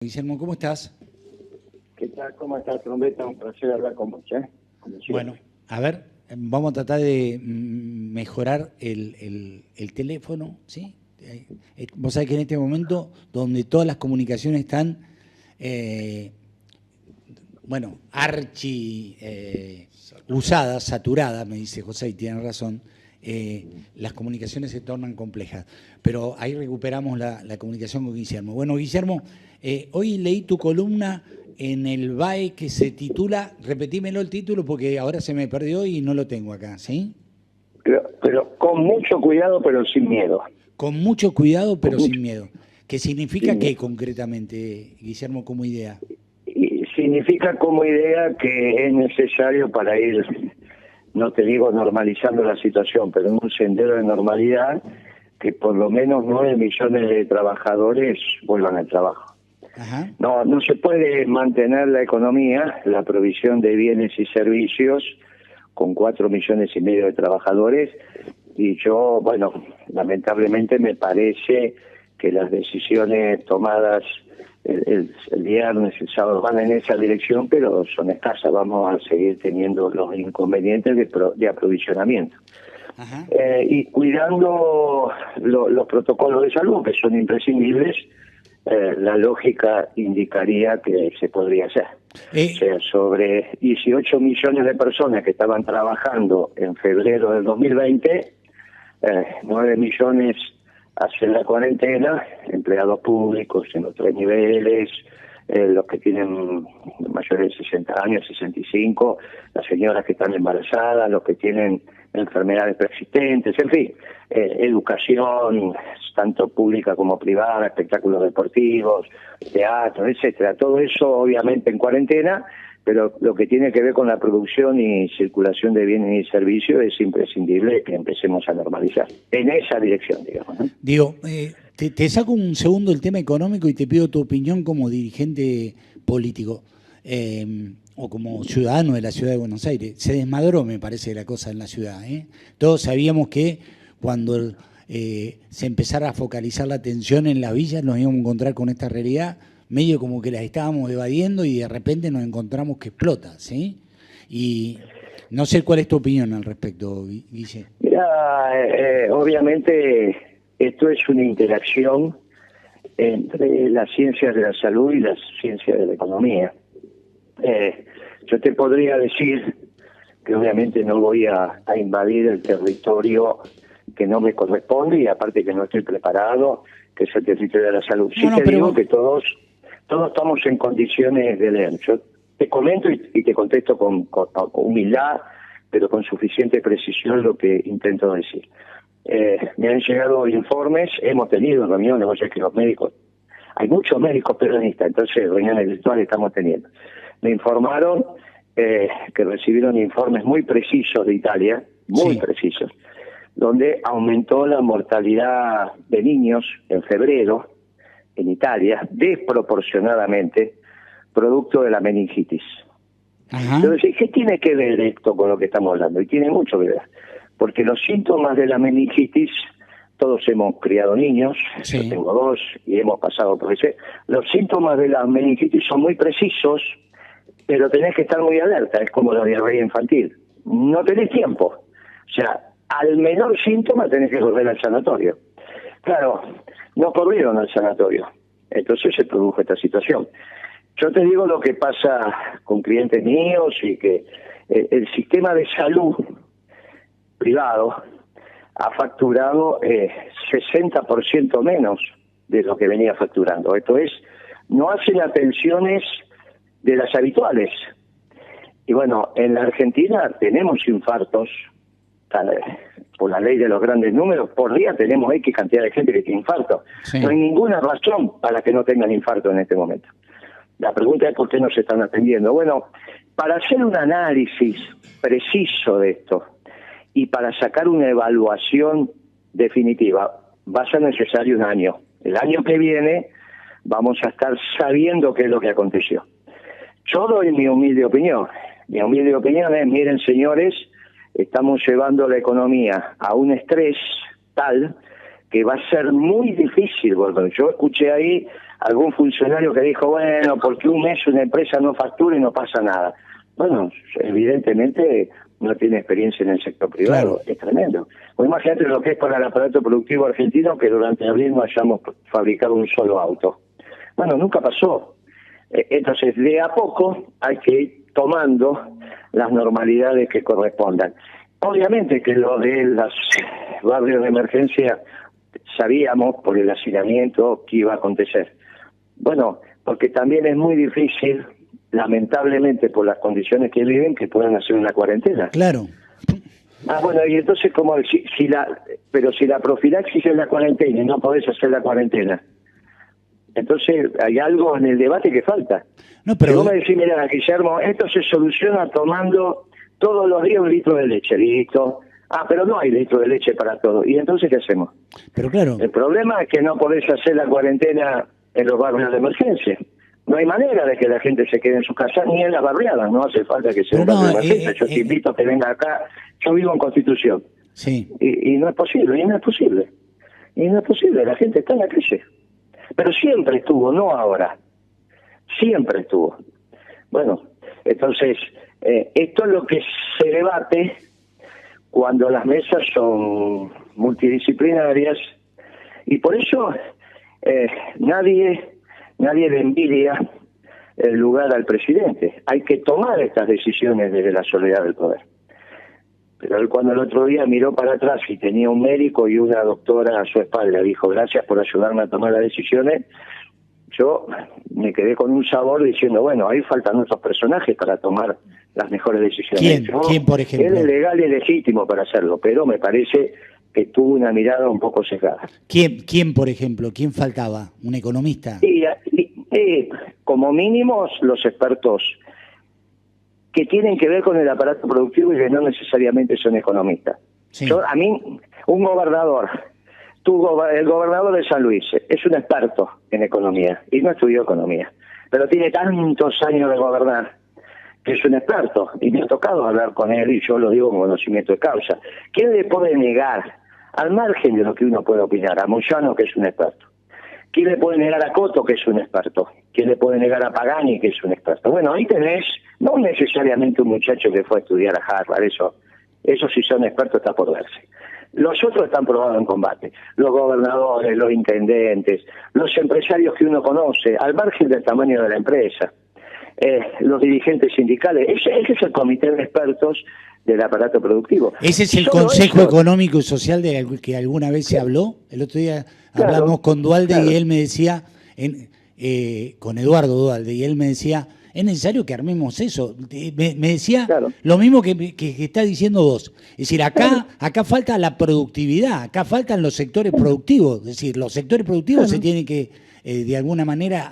Guillermo, ¿cómo estás? ¿Qué tal? ¿Cómo estás, Trombeta? Un placer hablar con vos, ¿eh? Como siempre. Bueno, a ver, vamos a tratar de mejorar el teléfono, ¿sí? Vos sabés que en este momento, donde todas las comunicaciones están, eh, bueno, usadas, saturadas, me dice José, y tiene razón, las comunicaciones se tornan complejas. Pero ahí recuperamos la comunicación con Guillermo. Bueno, Guillermo, hoy leí tu columna en el BAE que se titula, repetímelo el título porque ahora se me perdió y no lo tengo acá, ¿sí? Pero con mucho cuidado, pero sin miedo. Con mucho cuidado, Con pero mucho, sin miedo. ¿Qué significa sin qué miedo. concretamente, Guillermo, como idea? Y significa como idea que es necesario para ir, no te digo normalizando la situación, pero en un sendero de normalidad, que por lo menos 9 millones de trabajadores vuelvan al trabajo. Ajá. No se puede mantener la economía, la provisión de bienes y servicios con 4,5 millones de trabajadores, y yo, bueno, lamentablemente me parece que las decisiones tomadas el viernes, el sábado van en esa dirección, pero son escasas. Vamos a seguir teniendo los inconvenientes de aprovisionamiento. Ajá. Y cuidando los protocolos de salud, que son imprescindibles, la lógica indicaría que se podría hacer. O sea, sobre 18 millones de personas que estaban trabajando en febrero del 2020, 9 millones hacen la cuarentena, empleados públicos en los 3 niveles, los que tienen mayores de 60 años, 65, las señoras que están embarazadas, los que tienen enfermedades persistentes, en fin, educación, tanto pública como privada, espectáculos deportivos, teatro, etcétera. Todo eso obviamente en cuarentena, pero lo que tiene que ver con la producción y circulación de bienes y servicios es imprescindible que empecemos a normalizar. En esa dirección, digamos, ¿no? Digo, te saco un segundo el tema económico y te pido tu opinión como dirigente político o como ciudadano de la ciudad de Buenos Aires. Se desmadró, me parece, la cosa en la ciudad. Todos sabíamos que cuando se empezara a focalizar la atención en las villas nos íbamos a encontrar con esta realidad, medio como que las estábamos evadiendo y de repente nos encontramos que explota, ¿sí? Y no sé cuál es tu opinión al respecto, Guille. Mira, obviamente esto es una interacción entre las ciencias de la salud y las ciencias de la economía. Yo te podría decir que obviamente no voy a invadir el territorio que no me corresponde y aparte que no estoy preparado, que es el territorio de la salud. Sí te digo que todos estamos en condiciones de leer. Yo te comento y te contesto con humildad, pero con suficiente precisión lo que intento decir. Me han llegado informes, hemos tenido reuniones, o sea que los médicos, hay muchos médicos peronistas, entonces reuniones virtuales estamos teniendo. Me informaron que recibieron informes muy precisos de Italia, muy precisos, donde aumentó la mortalidad de niños en febrero en Italia desproporcionadamente, producto de la meningitis. Ajá. Entonces, ¿qué tiene que ver esto con lo que estamos hablando? Y tiene mucho que ver, porque los síntomas de la meningitis, todos hemos criado niños, yo tengo 2 y hemos pasado por ese. Los síntomas de la meningitis son muy precisos, pero tenés que estar muy alerta, es como la diarrea infantil. No tenés tiempo. O sea, al menor síntoma tenés que correr al sanatorio. Claro, no corrieron al sanatorio, entonces se produjo esta situación. Yo te digo lo que pasa con clientes míos y que el sistema de salud privado ha facturado 60% menos de lo que venía facturando. Esto es, no hacen atenciones de las habituales. Y bueno, en la Argentina tenemos infartos, por la ley de los grandes números, por día tenemos X cantidad de gente que tiene infarto. No hay ninguna razón para que no tengan infarto en este momento. La pregunta es por qué no se están atendiendo. Bueno, para hacer un análisis preciso de esto y para sacar una evaluación definitiva, va a ser necesario un año. El año que viene vamos a estar sabiendo qué es lo que aconteció. Yo doy mi humilde opinión. Mi humilde opinión es, miren señores, estamos llevando la economía a un estrés tal que va a ser muy difícil volver. Yo escuché ahí algún funcionario que dijo, bueno, porque un mes una empresa no factura y no pasa nada. Bueno, evidentemente no tiene experiencia en el sector privado, es tremendo. Pues imagínate lo que es para el aparato productivo argentino que durante abril no hayamos fabricado un solo auto. Bueno, nunca pasó. Entonces, de a poco hay que ir tomando las normalidades que correspondan. Obviamente que lo de los barrios de emergencia sabíamos por el hacinamiento que iba a acontecer. Bueno, porque también es muy difícil, lamentablemente por las condiciones que viven, que puedan hacer una cuarentena. Claro. Bueno, y entonces como pero si la profilaxis es la cuarentena y no podés hacer la cuarentena, entonces hay algo en el debate que falta. No, pero si vos me decís, mira, Guillermo, esto se soluciona tomando todos los días un litro de leche, listo. Pero no hay litro de leche para todo. ¿Y entonces qué hacemos? Pero claro. El problema es que no podés hacer la cuarentena en los barrios de emergencia. No hay manera de que la gente se quede en su casa ni en las barriadas. No hace falta que sea un barrio de emergencia. Yo te invito a que venga acá. Yo vivo en Constitución. Sí. Y no es posible, y no es posible. Y no es posible, la gente está en la calle. Pero siempre estuvo, no ahora. Siempre estuvo. Bueno, entonces, esto es lo que se debate cuando las mesas son multidisciplinarias, y por eso nadie le envidia el lugar al presidente. Hay que tomar estas decisiones desde la soledad del poder. Pero él, cuando el otro día miró para atrás y tenía un médico y una doctora a su espalda, dijo, gracias por ayudarme a tomar las decisiones, yo me quedé con un sabor diciendo, bueno, ahí faltan otros personajes para tomar las mejores decisiones. ¿Quién, por ejemplo? Él es legal y legítimo para hacerlo, pero me parece que tuvo una mirada un poco sesgada. ¿Quién, por ejemplo? ¿Quién faltaba? ¿Un economista? Como mínimo, los expertos que tienen que ver con el aparato productivo y que no necesariamente son economistas. Sí. A mí, un gobernador, el gobernador de San Luis, es un experto en economía y no estudió economía, pero tiene tantos años de gobernar que es un experto y me ha tocado hablar con él y yo lo digo con conocimiento de causa. ¿Quién le puede negar, al margen de lo que uno puede opinar, a Moyano, que es un experto? ¿Quién le puede negar a Coto, que es un experto? ¿Quién le puede negar a Pagani, que es un experto? Bueno, ahí tenés, no necesariamente un muchacho que fue a estudiar a Harvard, eso si son expertos está por verse. Los otros están probados en combate. Los gobernadores, los intendentes, los empresarios que uno conoce, al margen del tamaño de la empresa, los dirigentes sindicales. Ese es el comité de expertos del aparato productivo. ¿Ese es el Consejo Económico y Social del que alguna vez se habló? El otro día hablamos con Dualde y él me decía, con Eduardo Dualde, y él me decía, es necesario que armemos eso. Me decía lo mismo que está diciendo vos. Es decir, acá falta la productividad, acá faltan los sectores productivos. Es decir, los sectores productivos se tienen que, de alguna manera,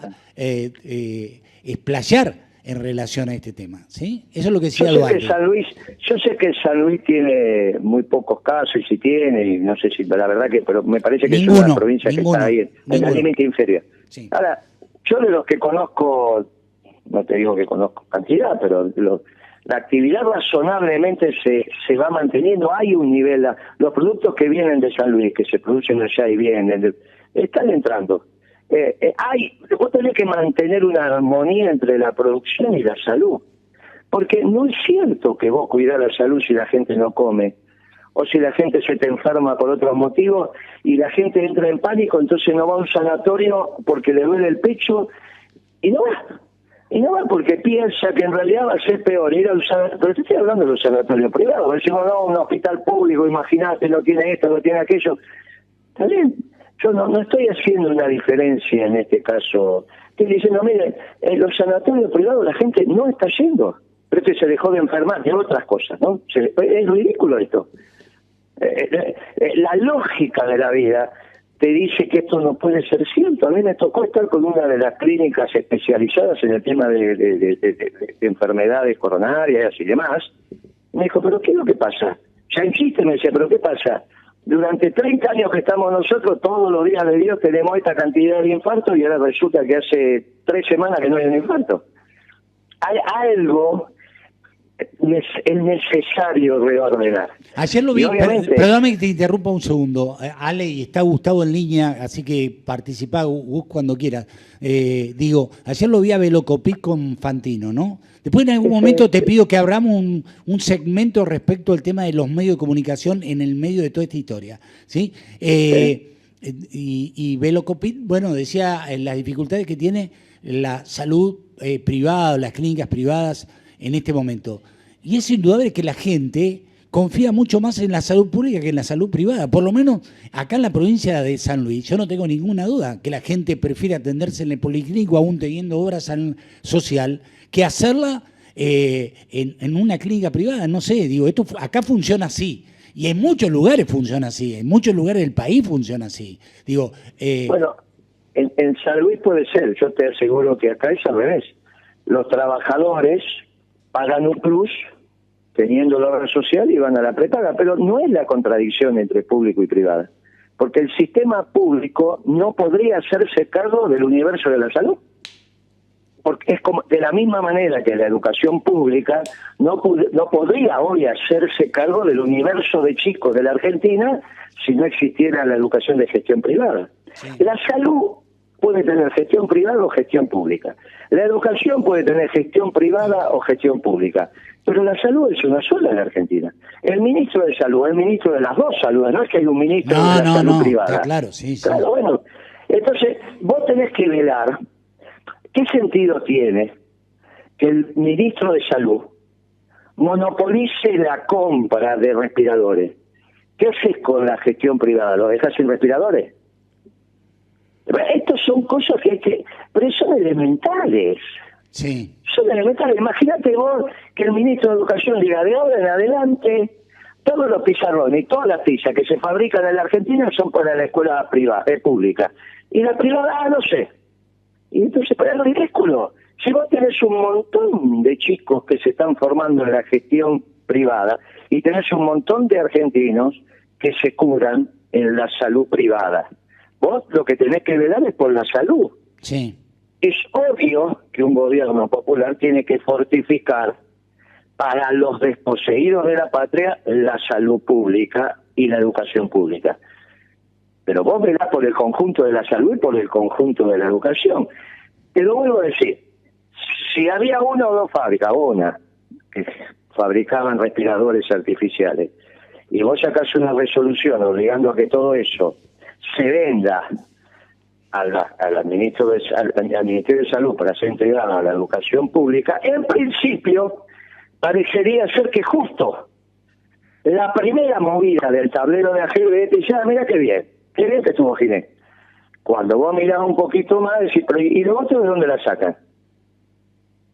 explayar en relación a este tema, ¿sí? Eso es lo que decía Dualde. Yo sé que San Luis tiene muy pocos casos, y si tiene, y no sé si la verdad pero me parece que es una provincia que está ahí en la límite inferior. Sí. Ahora, yo de los que conozco, no te digo que conozco cantidad, pero la actividad razonablemente se va manteniendo. Hay un nivel, los productos que vienen de San Luis, que se producen allá y vienen, están entrando. Vos tenés que mantener una armonía entre la producción y la salud, porque no es cierto que vos cuidás la salud si la gente no come, o si la gente se te enferma por otros motivos y la gente entra en pánico, entonces no va a un sanatorio porque le duele el pecho y no va porque piensa que en realidad va a ser peor ir a un sanatorio. Pero te estoy hablando de un sanatorio privado, decimos, no, un hospital público, imagínate, no tiene esto, no tiene aquello. Está bien. Yo no estoy haciendo una diferencia en este caso. Estoy diciendo, miren, en los sanatorios privados la gente no está yendo, pero es que se dejó de enfermar de otras cosas, ¿no? Es ridículo esto. La lógica de la vida te dice que esto no puede ser cierto. A mí me tocó estar con una de las clínicas especializadas en el tema de enfermedades coronarias y demás. Me dijo, ¿pero qué es lo que pasa? Ya insiste, me decía, ¿pero qué pasa? Durante 30 años que estamos nosotros, todos los días de Dios tenemos esta cantidad de infartos y ahora resulta que hace 3 semanas que no hay un infarto. Hay algo es necesario reordenar. Ayer lo vi, perdóname que te interrumpa un segundo, Ale, y está Gustavo en línea, así que participa cuando quieras. Ayer lo vi a Velocopit con Fantino, ¿no? Después en algún momento te pido que abramos un segmento respecto al tema de los medios de comunicación en el medio de toda esta historia, ¿sí? Y Velocopit, bueno, decía las dificultades que tiene la salud privada, las clínicas privadas en este momento. Y es indudable que la gente confía mucho más en la salud pública que en la salud privada. Por lo menos acá en la provincia de San Luis, yo no tengo ninguna duda que la gente prefiere atenderse en el policlínico, aún teniendo obra social, que hacerla en una clínica privada. No sé, digo, esto acá funciona así. Y en muchos lugares funciona así, en muchos lugares del país funciona así. Bueno, en San Luis puede ser, yo te aseguro que acá es al revés. Los trabajadores pagan un plus teniendo la obra social y van a la prepaga, pero no es la contradicción entre público y privada, porque el sistema público no podría hacerse cargo del universo de la salud, porque es como de la misma manera que la educación pública no podría hoy hacerse cargo del universo de chicos de la Argentina si no existiera la educación de gestión privada. Sí. La salud puede tener gestión privada o gestión pública. La educación puede tener gestión privada o gestión pública. Pero la salud es una sola en la Argentina. El ministro de Salud es el ministro de las dos saludes, no es que hay un ministro de la salud privada. Claro, sí. Claro, bueno. Entonces, vos tenés que velar. ¿Qué sentido tiene que el ministro de Salud monopolice la compra de respiradores? ¿Qué haces con la gestión privada? ¿Lo dejas sin respiradores? Estas son cosas pero son elementales. Sí. Son elementales. Imagínate vos que el ministro de Educación diga, de ahora en adelante, todos los pizarrones y todas las pizzas que se fabrican en la Argentina son para la escuela privada, pública. Y la privada, no sé. Y entonces, para el ridículo, si vos tenés un montón de chicos que se están formando en la gestión privada y tenés un montón de argentinos que se curan en la salud privada, vos lo que tenés que velar es por la salud. Sí. Es obvio que un gobierno popular tiene que fortificar para los desposeídos de la patria la salud pública y la educación pública. Pero vos velás por el conjunto de la salud y por el conjunto de la educación. Te lo vuelvo a decir, si había una o dos fábricas, una, que fabricaban respiradores artificiales, y vos sacás una resolución obligando a que todo eso se venda al Ministerio de Salud para ser entregado a la educación pública, en principio parecería ser que justo la primera movida del tablero de ajedrez te dice, mira qué bien que estuvo Ginés. Cuando vos mirás un poquito más, decís, pero ¿y los otros de dónde la sacan?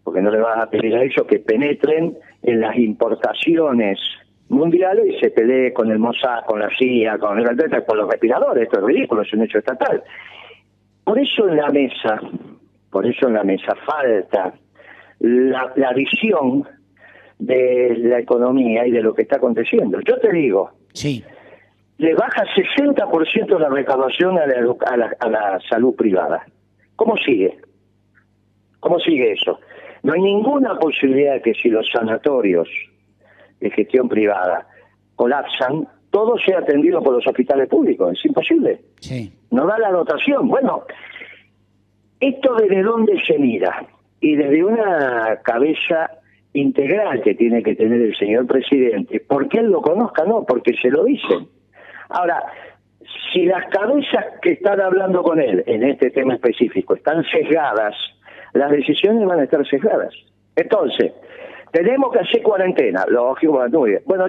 Porque no le vas a pedir a ellos que penetren en las importaciones mundiales y se pelee con el Mossad, con la CIA, con los respiradores. Esto es ridículo, es un hecho estatal. Por eso en la mesa falta la visión de la economía y de lo que está aconteciendo. Yo te digo, sí, le baja 60% la recaudación a la salud privada. ¿Cómo sigue? ¿Cómo sigue eso? No hay ninguna posibilidad de que si los sanatorios de gestión privada colapsan, todo sea atendido por los hospitales públicos. Es imposible. Sí. No da la dotación. Bueno, ¿esto desde dónde se mira? Y desde una cabeza integral que tiene que tener el señor presidente, porque él lo conozca, no, porque se lo dicen. Ahora, si las cabezas que están hablando con él en este tema específico están sesgadas, las decisiones van a estar sesgadas. Entonces, tenemos que hacer cuarentena, lógico, muy bien. Bueno,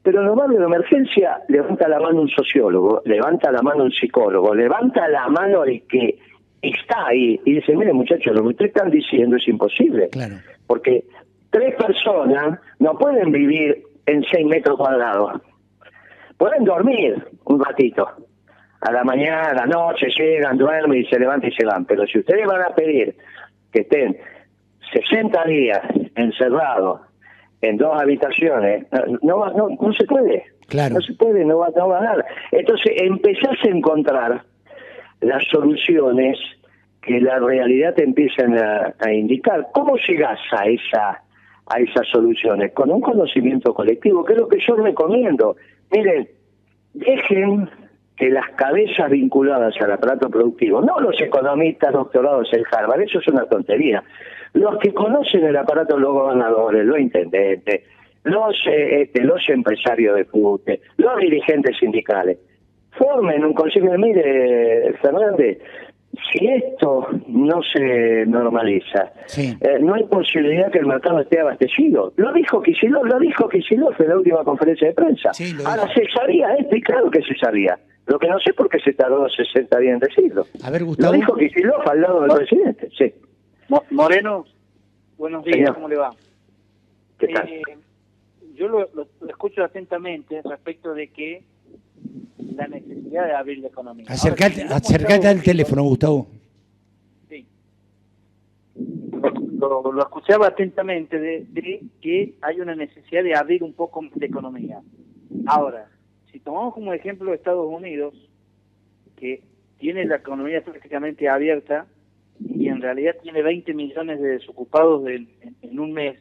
pero en los barrios de emergencia levanta la mano un sociólogo, levanta la mano un psicólogo, levanta la mano el que está ahí y dice, mire muchachos, lo que ustedes están diciendo es imposible. Claro. Porque 3 personas no pueden vivir en 6 metros cuadrados. Pueden dormir un ratito. A la mañana, a la noche, llegan, duermen y se levantan y se van. Pero si ustedes van a pedir que estén 60 días encerrados en 2 habitaciones, no se puede. Claro. No se puede, no va a dar. Entonces empezás a encontrar las soluciones que la realidad te empiezan a indicar. ¿Cómo llegás a a esas soluciones con un conocimiento colectivo, que es lo que yo recomiendo. Miren, dejen que las cabezas vinculadas al aparato productivo, no los economistas doctorados en Harvard, eso es una tontería, los que conocen el aparato, los gobernadores, los intendentes, los empresarios de FUTE, los dirigentes sindicales, formen un consejo. Mire, Fernández, si esto no se normaliza, no hay posibilidad que el mercado esté abastecido. Lo dijo Kicillof en la última conferencia de prensa. Sí, ahora, ¿se sabía esto? Y claro que se sabía. Lo que no sé por qué se tardó 60 días en decirlo. A ver, Gustavo. Lo dijo Kicillof al lado del presidente, sí. Moreno, buenos días, señor. ¿Cómo le va? ¿Qué tal? Yo lo escucho atentamente respecto de que la necesidad de abrir la economía. Acercate al teléfono, Gustavo. Sí. Lo escuchaba atentamente de que hay una necesidad de abrir un poco de economía. Ahora, si tomamos como ejemplo Estados Unidos, que tiene la economía prácticamente abierta y en realidad tiene 20 millones de desocupados en un mes,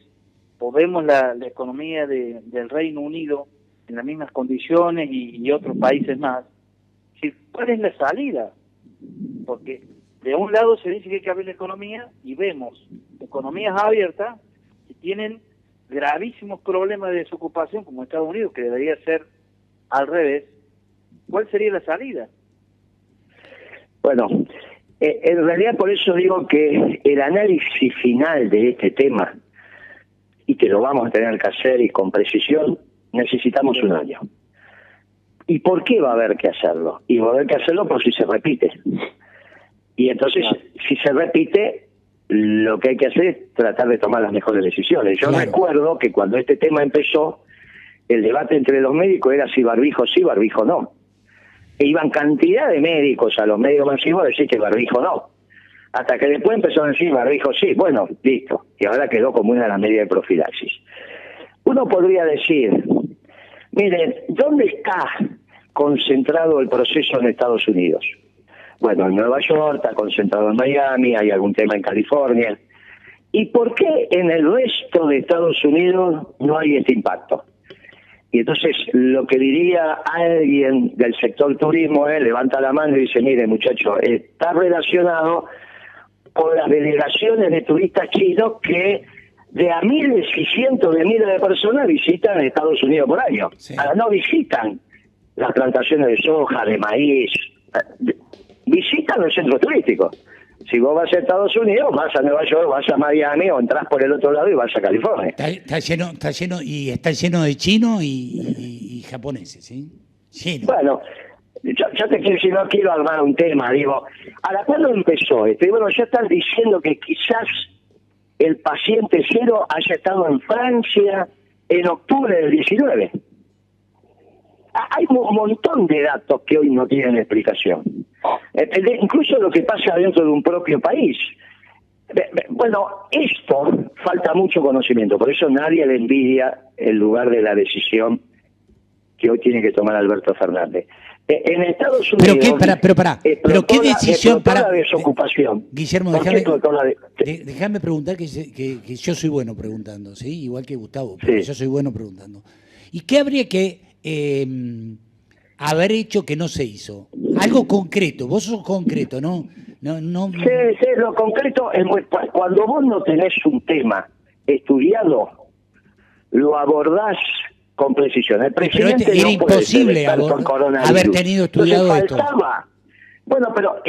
o vemos la economía del Reino Unido en las mismas condiciones y otros países más, ¿cuál es la salida? Porque de un lado se dice que hay que abrir la economía y vemos economías abiertas que tienen gravísimos problemas de desocupación como Estados Unidos, que debería ser al revés. ¿Cuál sería la salida? Bueno, en realidad por eso digo que el análisis final de este tema, y que lo vamos a tener que hacer y con precisión, necesitamos un año. ¿Y por qué va a haber que hacerlo? Y va a haber que hacerlo por si se repite. Y entonces, si se repite, lo que hay que hacer es tratar de tomar las mejores decisiones. Yo recuerdo que cuando este tema empezó, el debate entre los médicos era si barbijo sí, barbijo no. E iban cantidad de médicos a los medios masivos a decir que barbijo no. Hasta que después empezó a decir barbijo sí. Bueno, listo. Y ahora quedó como una de las medidas de profilaxis. Uno podría decir, miren, ¿dónde está concentrado el proceso en Estados Unidos? Bueno, en Nueva York, está concentrado en Miami, hay algún tema en California. ¿Y por qué en el resto de Estados Unidos no hay este impacto? Y entonces lo que diría alguien del sector turismo levanta la mano y dice, mire muchacho, está relacionado con las delegaciones de turistas chinos que de a miles y cientos de miles de personas visitan Estados Unidos por año. Sí. Ahora no visitan las plantaciones de soja, de maíz, visitan los centros turísticos. Si vos vas a Estados Unidos, vas a Nueva York, vas a Miami o entras por el otro lado y vas a California. Está lleno de chinos y japoneses, ¿sí? Lleno. Bueno, yo te quiero decir, no quiero armar un tema, digo, ¿a cuándo empezó esto? Y bueno, ya están diciendo que quizás el paciente cero haya estado en Francia en octubre del 19. Hay un montón de datos que hoy no tienen explicación. Incluso lo que pasa dentro de un propio país. Bueno, esto falta mucho conocimiento, por eso nadie le envidia el lugar de la decisión que hoy tiene que tomar Alberto Fernández. En Estados Unidos... ¿Pero qué decisión para la desocupación? Guillermo, déjame preguntar, que yo soy bueno preguntando, ¿sí? Igual que Gustavo, pero yo soy bueno preguntando. ¿Y qué habría que haber hecho que no se hizo? Algo concreto, vos sos concreto, ¿no? Sí, lo concreto es cuando vos no tenés un tema estudiado, lo abordás con precisión. El presidente pero era imposible haber tenido estudiado esto. Bueno, pero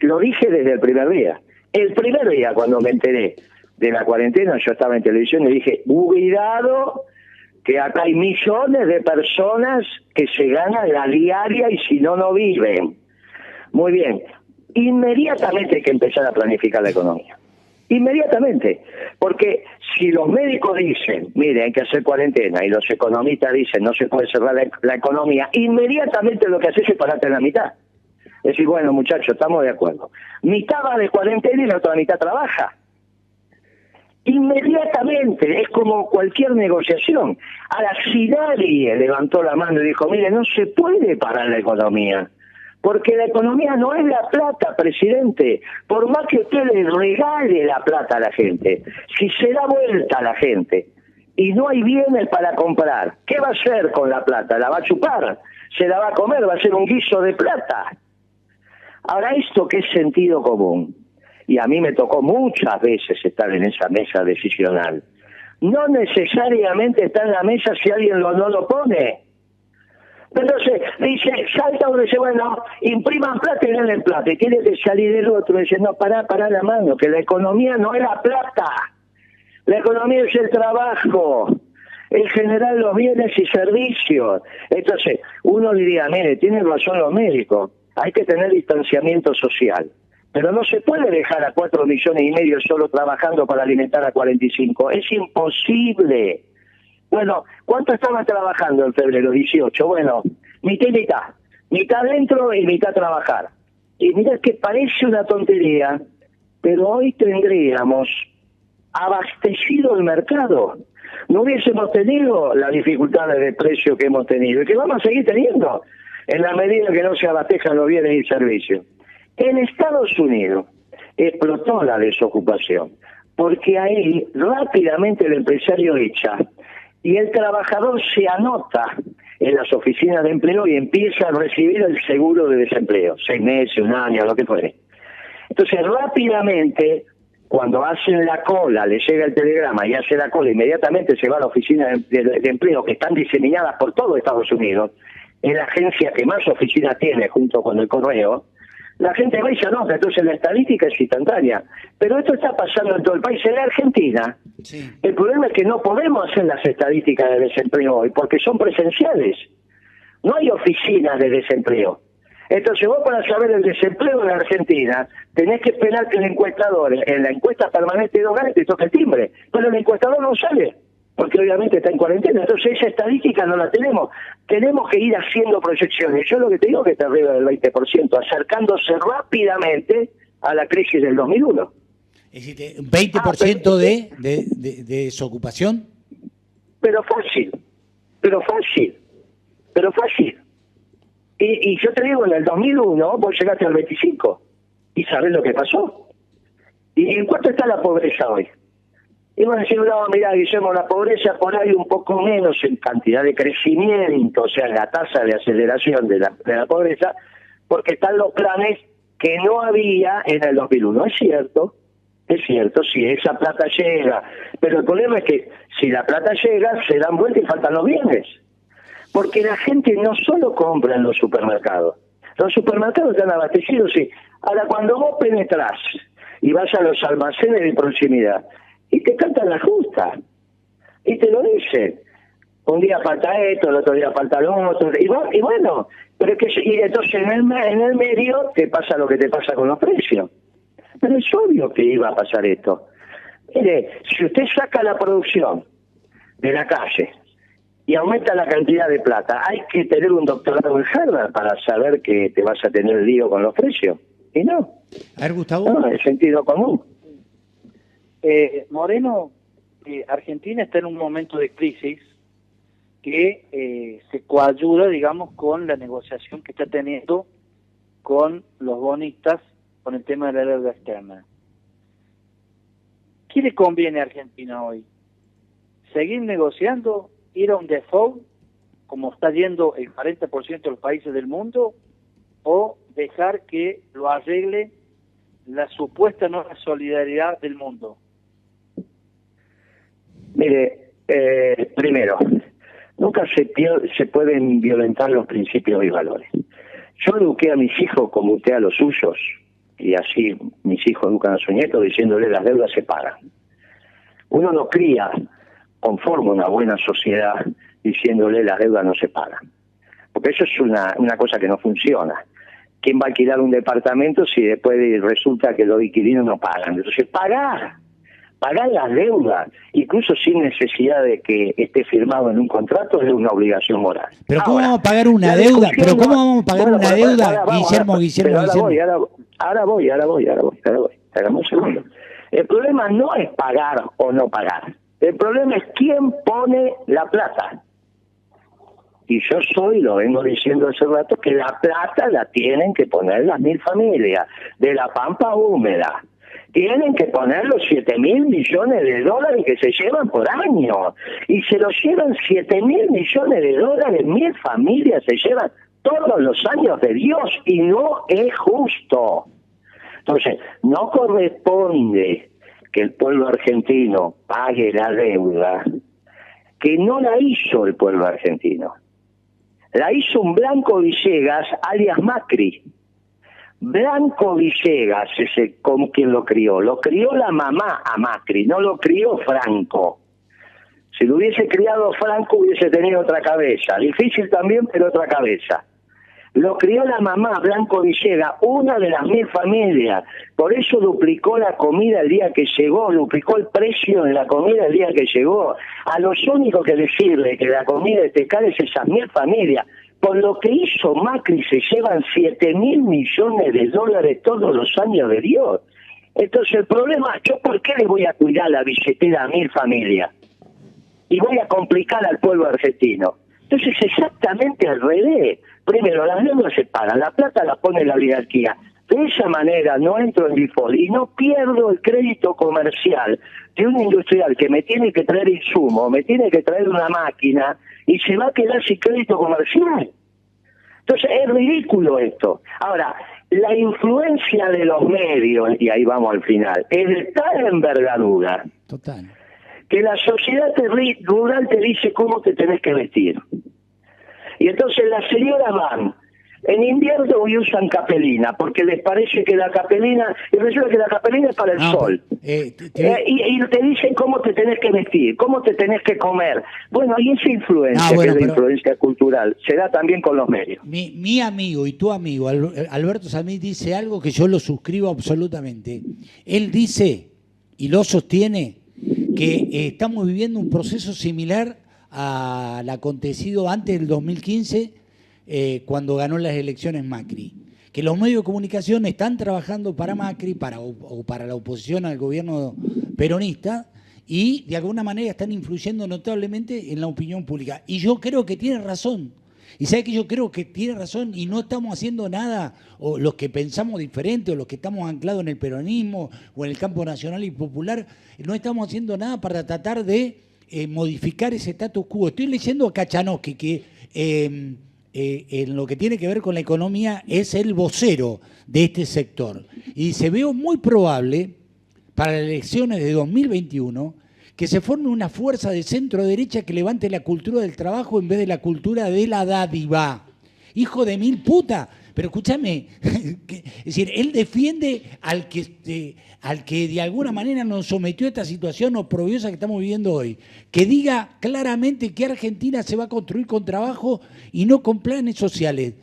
lo dije desde el primer día. El primer día cuando me enteré de la cuarentena, yo estaba en televisión y dije, cuidado, que acá hay millones de personas que se ganan la diaria y si no, no viven. Muy bien. Inmediatamente hay que empezar a planificar la economía. Inmediatamente. Porque si los médicos dicen, mire, hay que hacer cuarentena, y los economistas dicen, no se puede cerrar la economía, inmediatamente lo que haces es pararte en la mitad. Es decir, bueno, muchachos, estamos de acuerdo. Mitad va de cuarentena y la otra mitad trabaja. Inmediatamente, es como cualquier negociación. Ahora, si nadie levantó la mano y dijo, mire, no se puede parar la economía, porque la economía no es la plata, presidente. Por más que usted le regale la plata a la gente, si se da vuelta a la gente, y no hay bienes para comprar. ¿Qué va a hacer con la plata? ¿La va a chupar? ¿Se la va a comer? ¿Va a ser un guiso de plata? Ahora, esto que es sentido común, y a mí me tocó muchas veces estar en esa mesa decisional, no necesariamente está en la mesa si alguien no lo pone. Entonces, dice, salta uno y dice, bueno, impriman plata y denle plata. Y tiene que salir el otro y dice, no, pará la mano, que la economía no es la plata. La economía es el trabajo, el generar los bienes y servicios. Entonces, uno diría, mire, tienen razón los médicos, hay que tener distanciamiento social. Pero no se puede dejar a 4,5 millones solo trabajando para alimentar a 45. Es imposible. Bueno, ¿cuánto estaban trabajando en febrero? 18. Bueno, mitad y mitad. Mitad dentro y mitad trabajar. Y mira que parece una tontería, pero hoy tendríamos abastecido el mercado. No hubiésemos tenido las dificultades de precio que hemos tenido y que vamos a seguir teniendo en la medida que no se abastejan los bienes y servicios. En Estados Unidos explotó la desocupación, porque ahí rápidamente el empresario echa y el trabajador se anota en las oficinas de empleo y empieza a recibir el seguro de desempleo, 6 meses, 1 año, lo que fuere. Entonces rápidamente, cuando hacen la cola, le llega el telegrama y hace la cola, inmediatamente se va a la oficina de empleo que están diseminadas por todo Estados Unidos, es la agencia que más oficinas tiene junto con el correo. La gente va y se anota, entonces la estadística es instantánea. Pero esto está pasando en todo el país. En la Argentina, sí, el problema es que no podemos hacer las estadísticas de desempleo hoy, porque son presenciales. No hay oficinas de desempleo. Entonces vos, para saber el desempleo en la Argentina, tenés que esperar que el encuestador, en la encuesta permanente de hogares, te toque el timbre. Pero el encuestador no sale, porque obviamente está en cuarentena. Entonces esa estadística no la tenemos. Tenemos que ir haciendo proyecciones. Yo lo que te digo es que está arriba del 20%, acercándose rápidamente a la crisis del 2001. Es decir, ¿un 20% de desocupación? Pero fácil. Y yo te digo, en el 2001 vos llegaste al 25%. ¿Y sabés lo que pasó? ¿Y en cuánto está la pobreza hoy? Y vos decís, no, mirá, Guillermo, la pobreza por ahí un poco menos en cantidad de crecimiento, o sea, en la tasa de aceleración de la pobreza, porque están los planes que no había en el 2001. Es cierto, sí, esa plata llega, pero el problema es que si la plata llega, se dan vuelta y faltan los bienes. Porque la gente no solo compra en los supermercados están abastecidos, sí. Ahora, cuando vos penetrás y vas a los almacenes de proximidad, y te cantan la justa, y te lo dicen. Un día falta esto, el otro día falta lo otro, y bueno, pero es que y entonces en el medio te pasa lo que te pasa con los precios. Pero es obvio que iba a pasar esto. Mire, si usted saca la producción de la calle y aumenta la cantidad de plata, hay que tener un doctorado en Harvard para saber que te vas a tener lío con los precios. Y no. A ver, Gustavo. No, es sentido común. Moreno, Argentina está en un momento de crisis que se coayuda, digamos, con la negociación que está teniendo con los bonistas con el tema de la deuda externa. ¿Qué le conviene a Argentina hoy? ¿Seguir negociando, ir a un default, como está yendo el 40% de los países del mundo, o dejar que lo arregle la supuesta nueva solidaridad del mundo? Mire, primero, nunca se pueden violentar los principios y valores. Yo eduqué a mis hijos como usted a los suyos, y así mis hijos educan a sus nietos diciéndole las deudas se pagan. Uno no cría, conforma una buena sociedad diciéndole las deudas no se pagan. Porque eso es una cosa que no funciona. ¿Quién va a alquilar un departamento si después resulta que los inquilinos no pagan? Entonces, pagar las deudas, incluso sin necesidad de que esté firmado en un contrato, es una obligación moral. Pero ¿cómo vamos a pagar una deuda? ¿Pero cómo vamos a pagar una deuda, Guillermo? Ahora voy. Hagamos un segundo. El problema no es pagar o no pagar. El problema es quién pone la plata. Y yo lo vengo diciendo hace rato, que la plata la tienen que poner las 1000 familias de la Pampa Húmeda, tienen que poner los 7.000 millones de dólares que se llevan por año. Y se los llevan 7.000 millones de dólares, 1.000 familias se llevan todos los años de Dios, y no es justo. Entonces, no corresponde que el pueblo argentino pague la deuda que no la hizo el pueblo argentino. La hizo un Blanco Villegas, alias Macri. Blanco Villegas es con quien lo crió la mamá a Macri, no lo crió Franco. Si lo hubiese criado Franco hubiese tenido otra cabeza, difícil también, pero otra cabeza. Lo crió la mamá, Blanco Villegas, una de las 1.000 familias, por eso duplicó la comida el día que llegó, duplicó el precio de la comida el día que llegó. A los únicos que les sirve que la comida esté cara es esas 1.000 familias. Con lo que hizo Macri se llevan 7.000 millones de dólares todos los años de Dios. Entonces el problema, ¿yo por qué le voy a cuidar la billetera a 1.000 familias? Y voy a complicar al pueblo argentino. Entonces exactamente al revés. Primero, las deudas se pagan, la plata la pone la oligarquía. De esa manera no entro en default y no pierdo el crédito comercial de un industrial que me tiene que traer insumo, me tiene que traer una máquina y se va a quedar sin crédito comercial. Entonces es ridículo esto. Ahora, la influencia de los medios, y ahí vamos al final, es de tal envergadura. Total. Que la sociedad rural te dice cómo te tenés que vestir. Y entonces las señoras van en invierno y usan capelina, porque les parece que la capelina, y resulta que la capelina es para el sol. Y te dicen cómo te tenés que vestir, cómo te tenés que comer. Bueno, y esa influencia, que es la influencia cultural, se da también con los medios. Mi amigo y tu amigo, Alberto Salmí, dice algo que yo lo suscribo absolutamente. Él dice, y lo sostiene, que estamos viviendo un proceso similar al acontecido antes del 2015, cuando ganó las elecciones Macri. Que los medios de comunicación están trabajando para Macri o para la oposición al gobierno peronista y de alguna manera están influyendo notablemente en la opinión pública. Y yo creo que tiene razón. Y sabe que yo creo que tiene razón y no estamos haciendo nada, o los que pensamos diferente, o los que estamos anclados en el peronismo o en el campo nacional y popular, no estamos haciendo nada para tratar de modificar ese status quo. Estoy leyendo a Kachanowski, que en lo que tiene que ver con la economía es el vocero de este sector. Y dice, veo muy probable para las elecciones de 2021 que se forme una fuerza de centro-derecha que levante la cultura del trabajo en vez de la cultura de la dádiva. Hijo de mil puta. Pero escúchame, es decir, él defiende al que de alguna manera nos sometió a esta situación oprobiosa que estamos viviendo hoy. Que diga claramente que Argentina se va a construir con trabajo y no con planes sociales.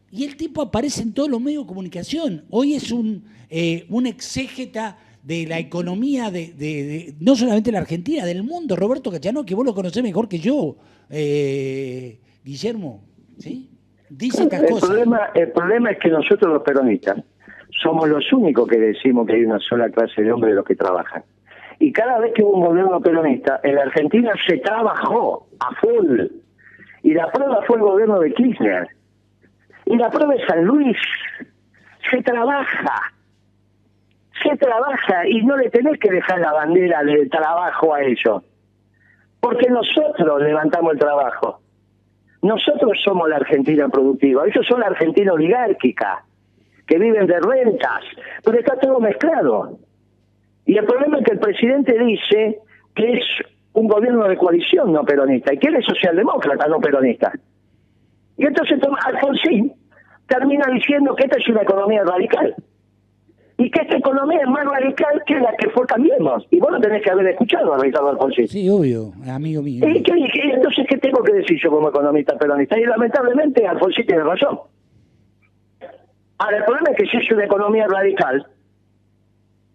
Y el tipo aparece en todos los medios de comunicación. Hoy es un exégeta de la economía de no solamente de la Argentina, del mundo. Roberto Kachanowski, que vos lo conocés mejor que yo, Guillermo, ¿sí? Dice estas cosas. El problema es que nosotros los peronistas somos los únicos que decimos que hay una sola clase de hombres de los que trabajan. Y cada vez que hubo un gobierno peronista, en la Argentina se trabajó a full. Y la prueba fue el gobierno de Kirchner. Y la prueba es San Luis. Se trabaja y no le tenés que dejar la bandera del trabajo a ellos. Porque nosotros levantamos el trabajo. Nosotros somos la Argentina productiva, ellos son la Argentina oligárquica, que viven de rentas, pero está todo mezclado. Y el problema es que el presidente dice que es un gobierno de coalición no peronista, y que él es socialdemócrata no peronista. Y entonces Alfonsín termina diciendo que esta es una economía radical, y que esta economía es más radical que la que fue Cambiemos. Y vos lo tenés que haber escuchado a Ricardo Alfonsín. Sí, obvio, amigo mío. Entonces, ¿qué tengo que decir yo como economista peronista? Y lamentablemente Alfonsín tiene razón. Ahora, el problema es que si es una economía radical,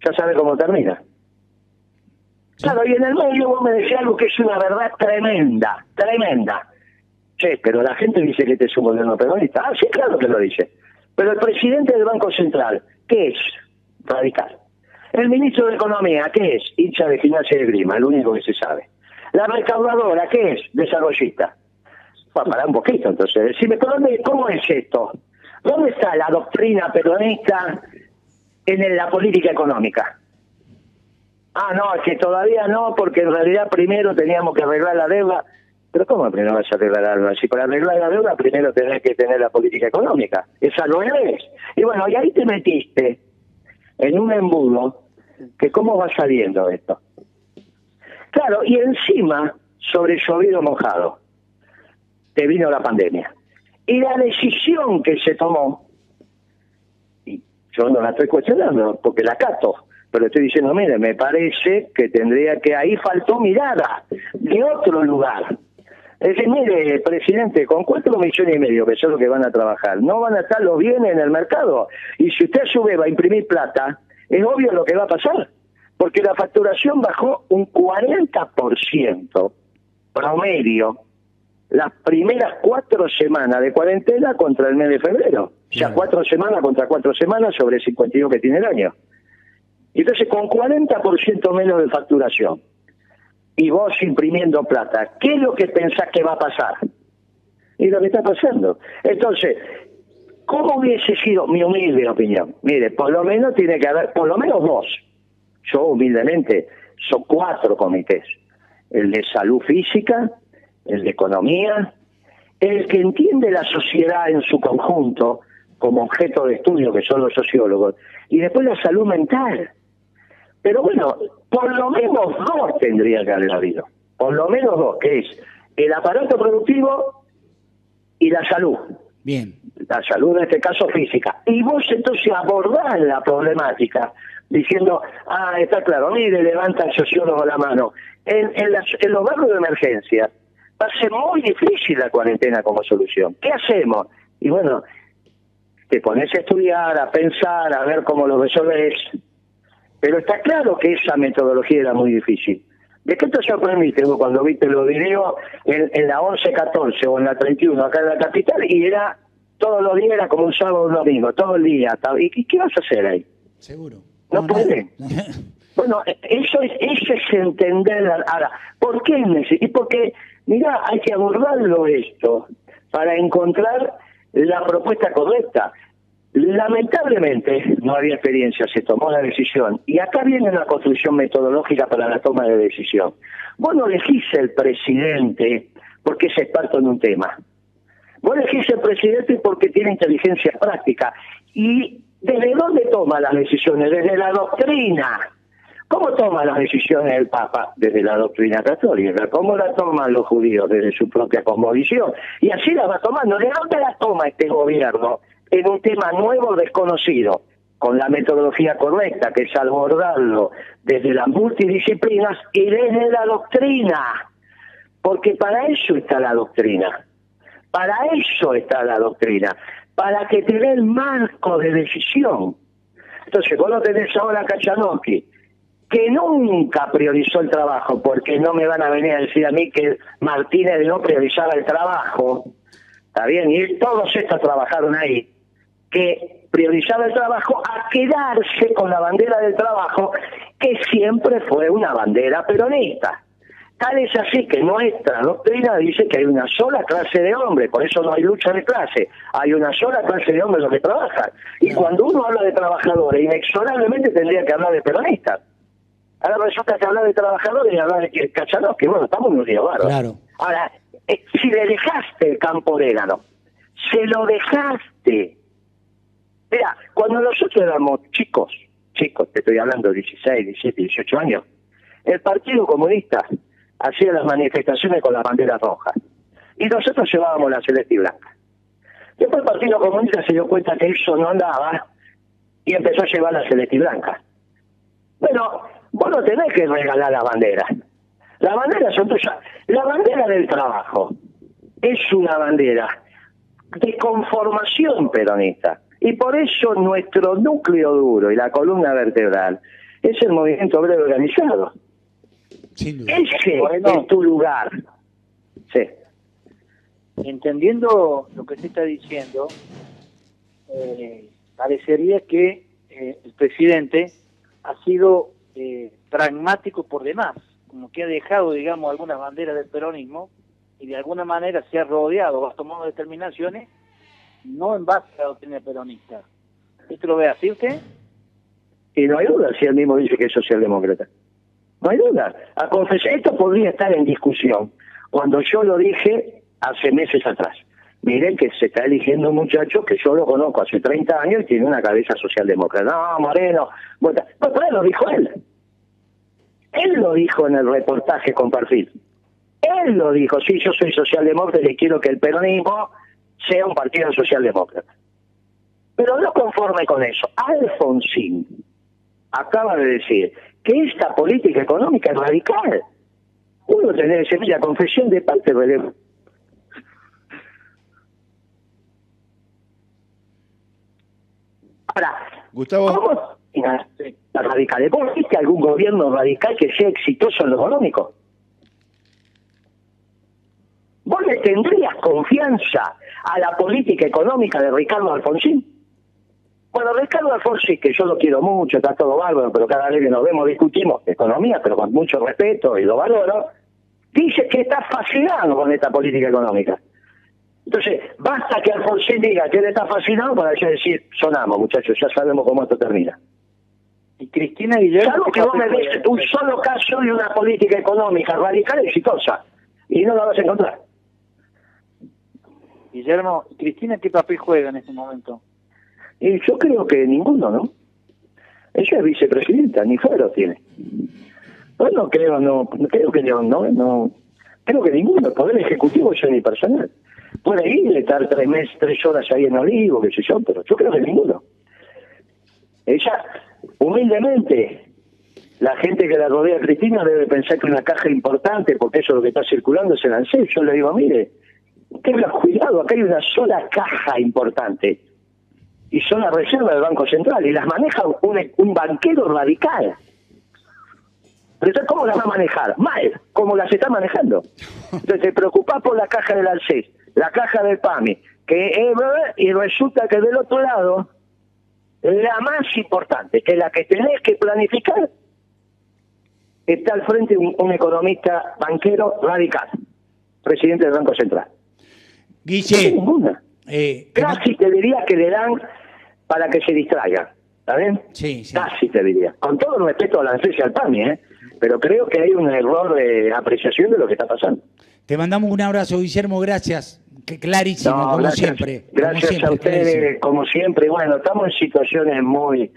ya sabe cómo termina. Sí. Claro, y en el medio vos me decís algo que es una verdad tremenda. Sí, pero la gente dice que este es un gobierno peronista. Ah, sí, claro que lo dice. Pero el presidente del Banco Central, ¿qué es? Radical. El ministro de Economía, ¿qué es? Hincha de Gimnasia de Grima, el único que se sabe. La recaudadora, ¿qué es? Desarrollista. Bueno, para un poquito, entonces. Decime, ¿cómo es esto? ¿Dónde está la doctrina peronista en la política económica? Ah, no, es que todavía no, porque en realidad primero teníamos que arreglar la deuda. Pero ¿cómo primero vas a arreglar la deuda? Si para arreglar la deuda primero tenés que tener la política económica. Esa no es. Y bueno, y ahí te metiste en un embudo que cómo va saliendo esto. Claro, y encima, sobre llovido mojado, te vino la pandemia. Y la decisión que se tomó, y yo no la estoy cuestionando porque la acato, pero estoy diciendo, mire, me parece que tendría que, ahí faltó mirada de otro lugar. Es decir, mire, presidente, con 4,5 millones, que son los que van a trabajar, no van a estar los bienes en el mercado. Y si usted a su vez va a imprimir plata, es obvio lo que va a pasar, porque la facturación bajó un 40% promedio las primeras 4 semanas de cuarentena contra el mes de febrero. O sea, 4 semanas contra 4 semanas sobre el 52 que tiene el año. Entonces, con 40% menos de facturación, y vos imprimiendo plata, ¿qué es lo que pensás que va a pasar? Y lo que está pasando. Entonces, ¿cómo hubiese sido mi humilde opinión? Mire, por lo menos tiene que haber, por lo menos 2. Yo humildemente, son 4 comités. El de salud física, el de economía, el que entiende la sociedad en su conjunto como objeto de estudio, que son los sociólogos, y después la salud mental. Pero bueno, por lo menos 2 tendría que haber habido. Por lo menos 2, que es el aparato productivo y la salud. Bien. La salud, en este caso, física. Y vos entonces abordás la problemática diciendo, está claro, mire, levanta el sociólogo la mano. En los barrios de emergencia va a ser muy difícil la cuarentena como solución. ¿Qué hacemos? Y bueno, te pones a estudiar, a pensar, a ver cómo lo resolvés. Pero está claro que esa metodología era muy difícil. ¿De qué te sorprendiste vos cuando viste los videos en la 11-14 o en la 31 acá en la capital y era todos los días, era como un sábado o un domingo, todo el día? ¿Y qué vas a hacer ahí? Seguro. No puede. Bueno, eso es entender. Ahora, ¿por qué? Y porque, mira, hay que abordarlo esto para encontrar la propuesta correcta. Lamentablemente no había experiencia, se tomó la decisión y acá viene una construcción metodológica para la toma de decisión. Vos no elegís el presidente porque es experto en un tema. Vos elegís el presidente porque tiene inteligencia práctica. ¿Y desde dónde toma las decisiones? Desde la doctrina. ¿Cómo toma las decisiones el Papa? Desde la doctrina católica. ¿Cómo la toman los judíos? Desde su propia cosmovisión. Y así la va tomando. ¿De dónde la toma este gobierno? En un tema nuevo, desconocido, con la metodología correcta, que es abordarlo desde las multidisciplinas y desde la doctrina. Porque para eso está la doctrina. Para eso está la doctrina. Para que te dé el marco de decisión. Entonces, vos no tenés ahora a Kachanowski, que nunca priorizó el trabajo, porque no me van a venir a decir a mí que Martínez no priorizaba el trabajo. Está bien, y todos estos trabajaron ahí, que priorizaba el trabajo a quedarse con la bandera del trabajo, que siempre fue una bandera peronista. Tal es así que nuestra doctrina dice que hay una sola clase de hombres, por eso no hay lucha de clase, hay una sola clase de hombres los que trabajan. Y cuando uno habla de trabajadores, inexorablemente tendría que hablar de peronistas. Ahora resulta que hablar de trabajadores y hablar de Kachanowski, bueno, estamos en un día bárbaro. Claro. Ahora, si le dejaste el campo orégano, se lo dejaste. Mira, cuando nosotros éramos chicos, te estoy hablando de 16, 17, 18 años, el Partido Comunista hacía las manifestaciones con las banderas rojas. Y nosotros llevábamos la celeste y blanca. Después el Partido Comunista se dio cuenta que eso no andaba y empezó a llevar la celeste y blanca. Bueno, vos no tenés que regalar la bandera. Las banderas son tuyas. La bandera del trabajo es una bandera de conformación peronista. Y por eso nuestro núcleo duro y la columna vertebral es el movimiento obrero organizado. Ese es tu lugar. Sí. Entendiendo lo que se está diciendo, parecería que el presidente ha sido pragmático por demás, como que ha dejado, digamos, algunas banderas del peronismo y de alguna manera se ha rodeado, ha tomado determinaciones no en base a la doctrina peronista. ¿Esto lo ve así usted? Y no hay duda si él mismo dice que es socialdemócrata. No hay duda. Esto podría estar en discusión cuando yo lo dije hace meses atrás. Miren que se está eligiendo un muchacho que yo lo conozco hace 30 años y tiene una cabeza socialdemócrata. No, Moreno. Bueno, pero lo dijo él. Él lo dijo en el reportaje con Perfil. Él lo dijo. Sí, yo soy socialdemócrata y quiero que el peronismo sea un partido socialdemócrata. Pero no conforme con eso, Alfonsín acaba de decir que esta política económica es radical. Uno tiene que decir, mira, confesión de parte de... Ahora, Gustavo, ¿cómo la radical? ¿Vos viste algún gobierno radical que sea exitoso en lo económico? ¿Vos le tendrías confianza a la política económica de Ricardo Alfonsín? Bueno, Ricardo Alfonsín, que yo lo quiero mucho, está todo bárbaro, pero cada vez que nos vemos discutimos economía, pero con mucho respeto y lo valoro, dice que está fascinado con esta política económica. Entonces, basta que Alfonsín diga que él está fascinado para yo decir, sonamos, muchachos, ya sabemos cómo esto termina. Y Cristina Guillermo... Salvo que vos me des un solo caso de una política económica radical exitosa, y no la vas a encontrar. Guillermo, ¿Cristina qué papel juega en este momento? Y yo creo que ninguno, ¿no? Ella es vicepresidenta, ni fuero tiene. Pues no creo que ninguno. El Poder Ejecutivo es unipersonal. Puede ir, estar 3 horas ahí en Olivo, qué sé yo, pero yo creo que ninguno. Ella, humildemente, la gente que la rodea a Cristina debe pensar que una caja importante, porque eso es lo que está circulando, es el ANSES. Yo le digo, mire, tenga cuidado, acá hay una sola caja importante. Y son las reservas del Banco Central, y las maneja un banquero radical. Pero entonces, ¿cómo las va a manejar? Mal, como las está manejando. Entonces, te preocupás por la caja del ANSES, la caja del PAMI, y resulta que del otro lado, la más importante, que es la que tenés que planificar, está al frente un economista banquero radical, presidente del Banco Central. Guille, No ninguna. Casi te diría que le dan para que se distraigan, ¿está bien? Sí, sí. Casi te diría. Con todo el respeto a la ANSES y al PAMI, pero creo que hay un error de apreciación de lo que está pasando. Te mandamos un abrazo, Guillermo, gracias. Clarísimo, No, como gracias, siempre. Gracias como siempre, a ustedes, clarísimo. como siempre. Bueno, estamos en situaciones muy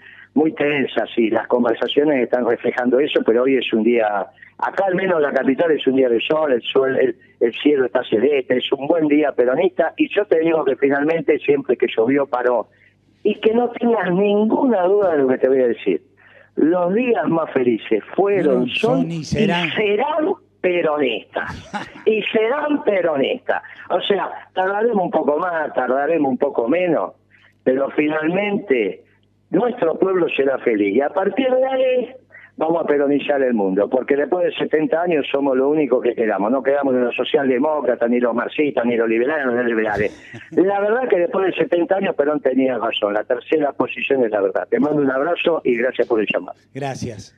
tensas y las conversaciones están reflejando eso, pero hoy es un día, acá al menos en la capital es un día de sol, el cielo está celeste, es un buen día peronista, y yo te digo que finalmente siempre que llovió paró. Y que no tengas ninguna duda de lo que te voy a decir. Los días más felices fueron, son y serán peronistas. Y serán peronistas. O sea, tardaremos un poco más, tardaremos un poco menos, pero finalmente nuestro pueblo será feliz. Y a partir de ahí vamos a peronizar el mundo, porque después de 70 años somos lo único que quedamos. No quedamos ni los socialdemócratas, ni los marxistas, ni los liberales, ni los liberales. La verdad que después de 70 años Perón tenía razón. La tercera posición es la verdad. Te mando un abrazo y gracias por el llamado. Gracias.